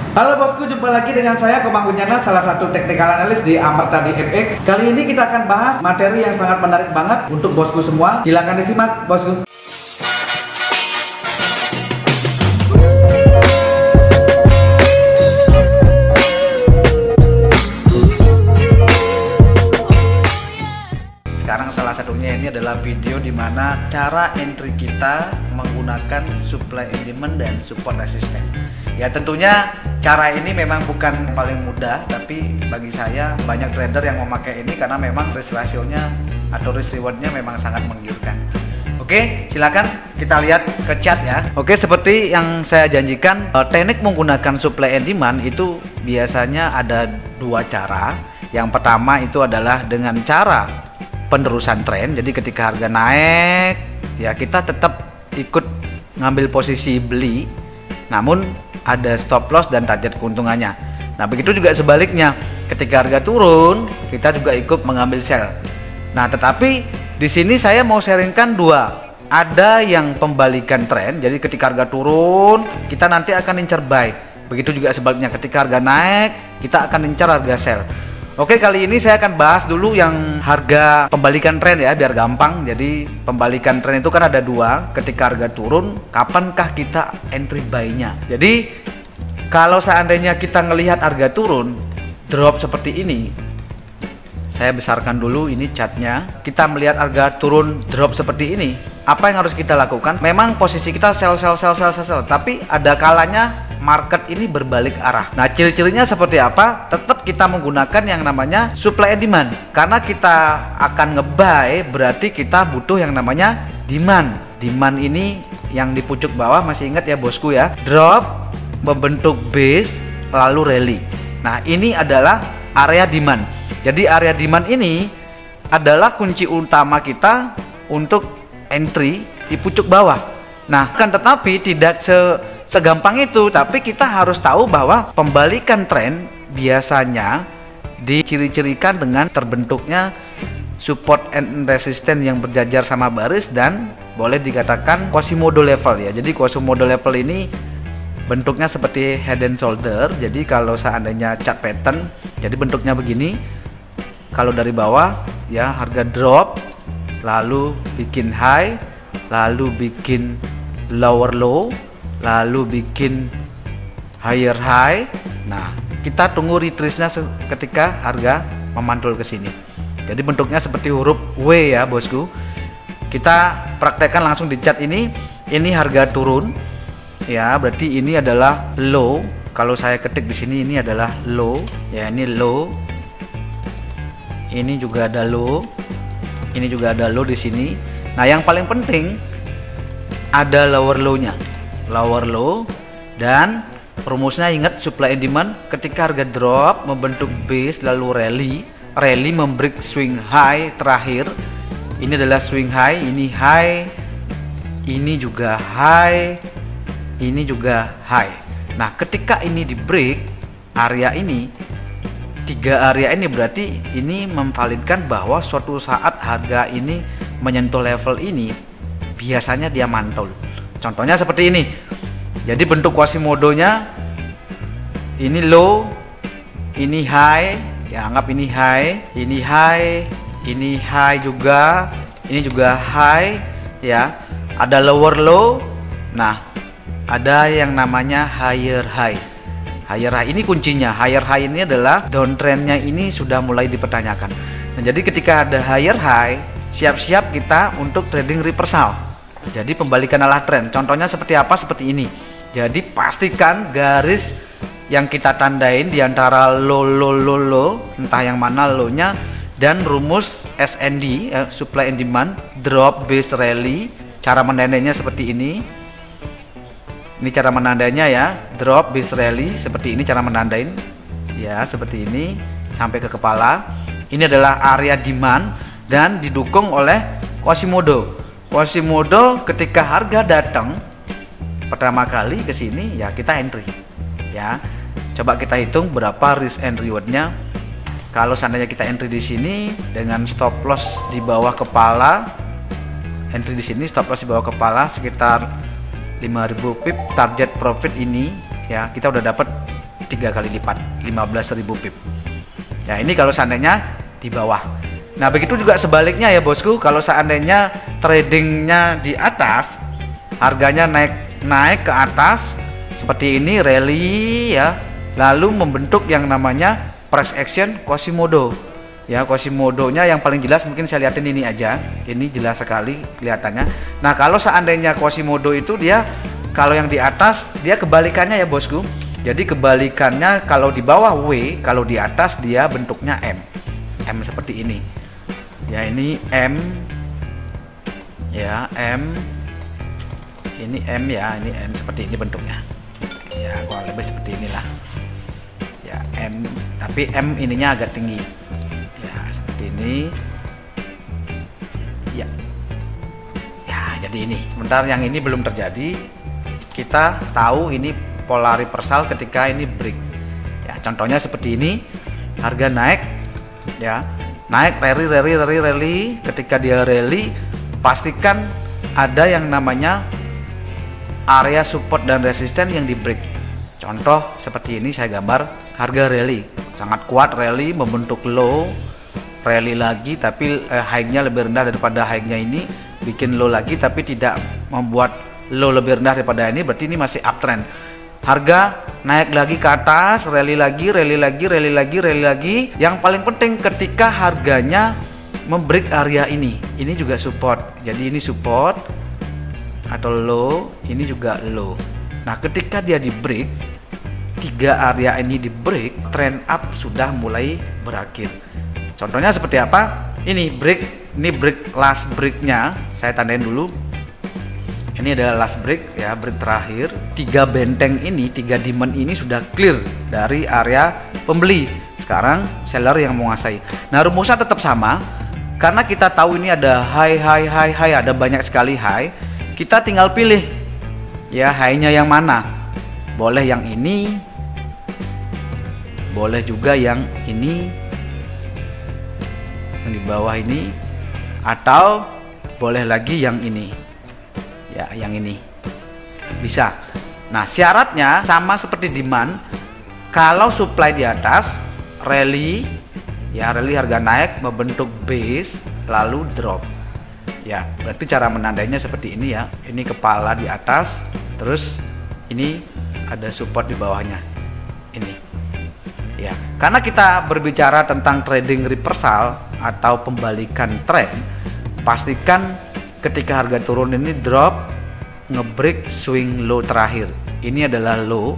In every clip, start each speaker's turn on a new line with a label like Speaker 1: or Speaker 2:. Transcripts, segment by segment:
Speaker 1: Halo bosku, jumpa lagi dengan saya Komang Winyana, salah satu technical analyst di Amerta di FX. Kali ini kita akan bahas materi yang sangat menarik banget untuk bosku semua. Silahkan disimak bosku. Sekarang salah satunya ini adalah video di mana cara entry kita menggunakan supply and demand dan support resistance. Ya tentunya cara ini memang bukan paling mudah, tapi bagi saya banyak trader yang memakai ini karena memang risk ratio-nya atau risk reward-nya memang sangat menggiurkan. Oke, silakan kita lihat ke chart ya. Oke, seperti yang saya janjikan, teknik menggunakan supply and demand itu biasanya ada dua cara. Yang pertama itu adalah dengan cara penerusan tren. Jadi ketika harga naik, ya kita tetap ikut ngambil posisi beli, namun ada stop loss dan target keuntungannya. Nah, begitu juga sebaliknya. Ketika harga turun, kita juga ikut mengambil sell. Nah, tetapi di sini saya mau sharingkan dua. Ada yang pembalikan tren. Jadi ketika harga turun, kita nanti akan incar buy. Begitu juga sebaliknya, ketika harga naik, kita akan incar harga sell. Oke, kali ini saya akan bahas dulu yang harga pembalikan tren ya, biar gampang. Jadi pembalikan tren itu kan ada dua. Ketika harga turun, kapankah kita entry buy-nya? Jadi kalau seandainya kita ngelihat harga turun, drop seperti ini, saya besarkan dulu ini chartnya. Kita melihat harga turun drop seperti ini, apa yang harus kita lakukan? Memang posisi kita sell, tapi ada kalanya market ini berbalik arah. Nah, ciri-cirinya seperti apa? Tetap kita menggunakan yang namanya supply and demand. Karena kita akan nge-buy, berarti kita butuh yang namanya demand. Demand ini yang di pucuk bawah, masih ingat ya bosku ya, drop membentuk base lalu rally. Nah, ini adalah area demand. Jadi area demand ini adalah kunci utama kita untuk entry di pucuk bawah. Nah, kan tetapi tidak segampang itu, tapi kita harus tahu bahwa pembalikan tren biasanya diciri-cirikan dengan terbentuknya support and resistance yang berjajar sama baris dan boleh dikatakan Quasimodo level ya. Jadi Quasimodo level ini bentuknya seperti head and shoulder. Jadi kalau seandainya chart pattern, jadi bentuknya begini. Kalau dari bawah ya harga drop, lalu bikin high, lalu bikin lower low, lalu bikin higher high. Nah, kita tunggu retrace-nya ketika harga memantul ke sini. Jadi bentuknya seperti huruf W ya, bosku. Kita praktekkan langsung di chart ini. Ini harga turun. Ya, berarti ini adalah low. Kalau saya ketik di sini ini adalah low. Ya, ini low. Ini juga ada low. Ini juga ada low di sini. Nah, yang paling penting ada lower low-nya. Lower low, dan rumusnya ingat supply and demand. Ketika harga drop membentuk base lalu rally membreak swing high terakhir. Ini adalah swing high, ini high, ini juga high, ini juga high. Nah, ketika ini di break area ini, tiga area ini, berarti ini memvalidkan bahwa suatu saat harga ini menyentuh level ini, biasanya dia mantul. Contohnya seperti ini. Jadi bentuk Quasimodo-nya ini low, ini high, ya anggap ini high, ini high juga, ini juga high ya. Ada lower low. Nah, ada yang namanya higher high. Higher high ini kuncinya. Higher high ini adalah downtrendnya ini sudah mulai dipertanyakan. Nah, jadi ketika ada higher high, siap-siap kita untuk trading reversal. Jadi pembalikan arah tren. Contohnya seperti apa? Seperti ini. Jadi pastikan garis yang kita tandain di antara low, entah yang mana low-nya, dan rumus SND, supply and demand, drop base rally. Cara menandainya seperti ini. Ini cara menandainya ya, drop base rally seperti ini cara menandain. Ya, seperti ini sampai ke kepala. Ini adalah area demand dan didukung oleh Quasimodo. Quasimodo ketika harga datang pertama kali ke sini ya kita entry. Ya. Coba kita hitung berapa risk and reward-nya. Kalau seandainya kita entry di sini dengan stop loss di bawah kepala, entry di sini stop loss di bawah kepala sekitar 5000 pip, target profit ini ya kita udah dapat 3 kali lipat, 15.000 pip. Ya, ini kalau seandainya di bawah. Nah, begitu juga sebaliknya ya bosku, kalau seandainya tradingnya di atas, harganya naik ke atas seperti ini, rally ya, lalu membentuk yang namanya price action Quasimodo. Ya, Quasimodo-nya yang paling jelas mungkin saya lihatin ini aja. Ini jelas sekali kelihatannya. Nah, kalau seandainya Quasimodo itu dia kalau yang di atas dia kebalikannya ya bosku. Jadi kebalikannya, kalau di bawah W, kalau di atas dia bentuknya M. M seperti ini. Ya, ini M. Ya, M. Ini M ya, ini M seperti ini bentuknya. Ya, kurang lebih seperti inilah. Ya, M, tapi M ininya agak tinggi. Ini ya, jadi ini sebentar, yang ini belum terjadi. Kita tahu ini pola reversal ketika ini break ya, contohnya seperti ini, harga naik ya, naik rally. Ketika dia rally, pastikan ada yang namanya area support dan resisten yang di break. Contoh seperti ini saya gambar, harga rally sangat kuat, rally membentuk low, rally lagi tapi high-nya lebih rendah daripada high-nya ini, bikin low lagi tapi tidak membuat low lebih rendah daripada ini, berarti ini masih uptrend. Harga naik lagi ke atas, rally lagi. Yang paling penting ketika harganya membreak area ini juga support. Jadi ini support atau low, ini juga low. Nah, ketika dia di break, 3 area ini di break, trend up sudah mulai berakhir. Contohnya seperti apa? Ini break, ini break last breaknya. Saya tandain dulu. Ini adalah last break ya, break terakhir. 3 benteng ini, 3 demand ini sudah clear dari area pembeli. Sekarang seller yang menguasai. Nah, rumusnya tetap sama. Karena kita tahu ini ada high, ada banyak sekali high. Kita tinggal pilih ya high-nya yang mana. Boleh yang ini, boleh juga yang ini, di bawah ini, atau boleh lagi yang ini ya, yang ini bisa. Nah, syaratnya sama seperti demand. Kalau supply di atas, rally ya, rally harga naik membentuk base lalu drop ya, berarti cara menandainya seperti ini ya. Ini kepala di atas, terus ini ada support di bawahnya ini ya. Karena kita berbicara tentang trading reversal atau pembalikan tren, pastikan ketika harga turun ini drop, ngebreak swing low terakhir. Ini adalah low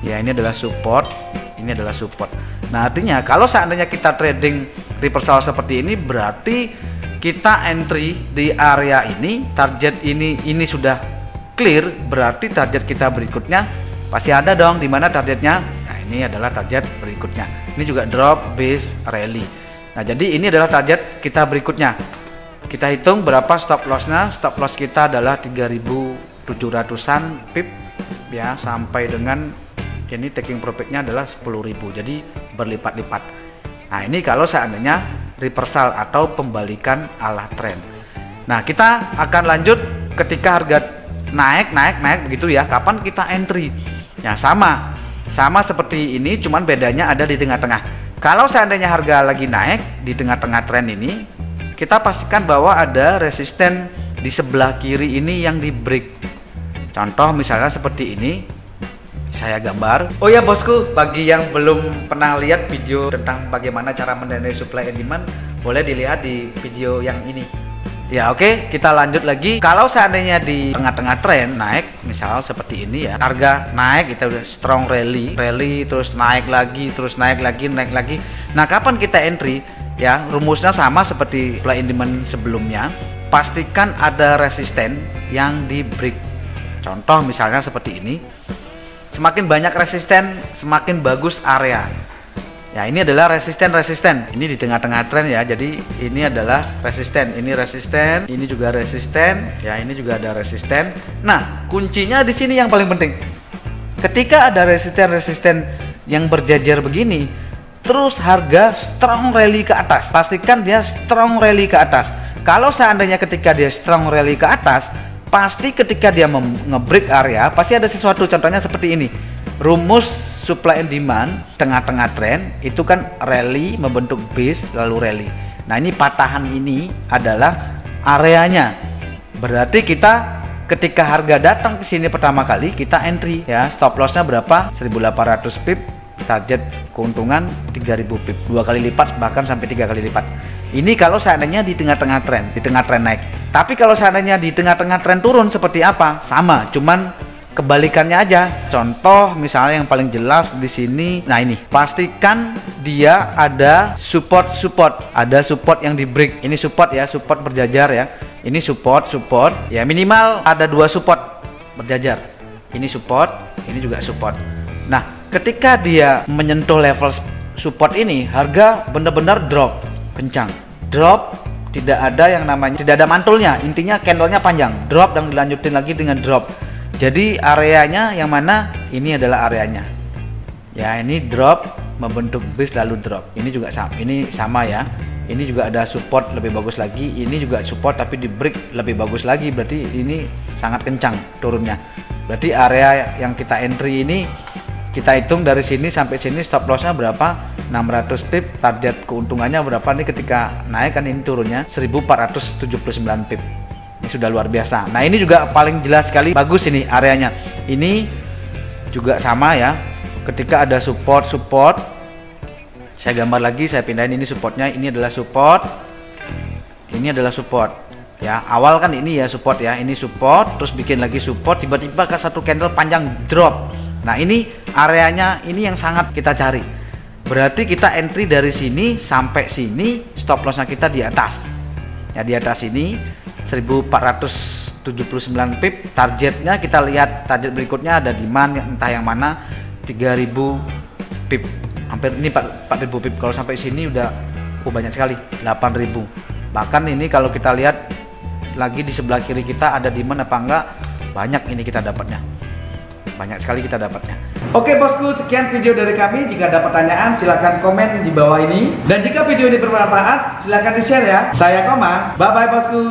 Speaker 1: ya, ini adalah support, ini adalah support. Nah, artinya kalau seandainya kita trading reversal seperti ini, berarti kita entry di area ini, target ini sudah clear, berarti target kita berikutnya pasti ada dong. Di mana targetnya? Nah, ini adalah target berikutnya. Ini juga drop, base, rally. Nah, jadi ini adalah target kita berikutnya. Kita hitung berapa stop lossnya. Stop loss kita adalah 3.700-an pip ya, sampai dengan ini taking profitnya adalah 10.000, jadi berlipat-lipat. Nah, ini kalau seandainya reversal atau pembalikan ala tren. Nah, kita akan lanjut ketika harga naik begitu ya, kapan kita entry ya. Sama seperti ini, cuman bedanya ada di tengah-tengah. Kalau seandainya harga lagi naik di tengah-tengah tren ini, kita pastikan bahwa ada resisten di sebelah kiri ini yang di break. Contoh misalnya seperti ini, saya gambar. Oh ya bosku, bagi yang belum pernah lihat video tentang bagaimana cara mendanai supply and demand, boleh dilihat di video yang ini. Ya, oke, kita lanjut lagi. Kalau seandainya di tengah-tengah tren naik, misal seperti ini ya, harga naik, kita udah strong rally, terus naik lagi, naik lagi. Nah, kapan kita entry? Ya, rumusnya sama seperti supply and demand sebelumnya. Pastikan ada resisten yang di break. Contoh misalnya seperti ini. Semakin banyak resisten, semakin bagus area. Ya, ini adalah resisten. Ini di tengah-tengah tren ya. Jadi ini adalah resisten, ini juga resisten. Ya, ini juga ada resisten. Nah, kuncinya di sini yang paling penting. Ketika ada resisten yang berjajar begini, terus harga strong rally ke atas. Pastikan dia strong rally ke atas. Kalau seandainya ketika dia strong rally ke atas, pasti ketika dia nge-break area, pasti ada sesuatu. Contohnya seperti ini. Rumus supply and demand tengah-tengah tren itu kan rally membentuk base lalu rally. Nah ini patahan ini adalah areanya. Berarti kita ketika harga datang ke sini pertama kali kita entry ya, stop lossnya berapa? 1800 pip, target keuntungan 3000 pip, 2 kali lipat bahkan sampai 3 kali lipat. Ini kalau seandainya di tengah-tengah tren, di tengah tren naik. Tapi kalau seandainya di tengah-tengah tren turun seperti apa? Sama, cuman kebalikannya aja. Contoh misalnya yang paling jelas di sini. Nah ini, pastikan dia ada support, ada support yang di break. Ini support ya, support berjajar ya. Ini support ya, minimal ada 2 support berjajar. Ini support, ini juga support. Nah, ketika dia menyentuh level support ini, harga benar-benar drop kencang. Drop, tidak ada yang namanya, tidak ada mantulnya. Intinya candlenya panjang, drop dan dilanjutin lagi dengan drop. Jadi areanya yang mana? Ini adalah areanya. Ya, ini drop membentuk base lalu drop. Ini juga sama. Ini sama ya. Ini juga ada support lebih bagus lagi. Ini juga support tapi di break lebih bagus lagi. Berarti ini sangat kencang turunnya. Berarti area yang kita entry ini kita hitung dari sini sampai sini stop lossnya berapa? 600 pip, target keuntungannya berapa nih ketika naik kan, ini turunnya 1479 pip. Ini sudah luar biasa. Nah ini juga paling jelas sekali, bagus ini areanya. Ini juga sama ya, ketika ada support, saya gambar lagi, saya pindahin, ini supportnya, ini adalah support, ini adalah support ya. Awal kan ini ya support ya, ini support, terus bikin lagi support, tiba-tiba ke satu candle panjang drop. Nah ini areanya, ini yang sangat kita cari. Berarti kita entry dari sini sampai sini, stop lossnya kita di atas ya, di atas ini 1479 pip. Targetnya kita lihat, target berikutnya ada di mana, entah yang mana, 3000 pip, hampir ini 4000 pip. Kalau sampai sini udah banyak sekali, 8000. Bahkan ini kalau kita lihat lagi di sebelah kiri kita ada demand apa enggak, banyak ini kita dapatnya, banyak sekali kita dapatnya. Oke bosku, sekian video dari kami. Jika ada pertanyaan silahkan komen di bawah ini, dan jika video ini bermanfaat silahkan di share ya. Saya Komang, bye bye bosku.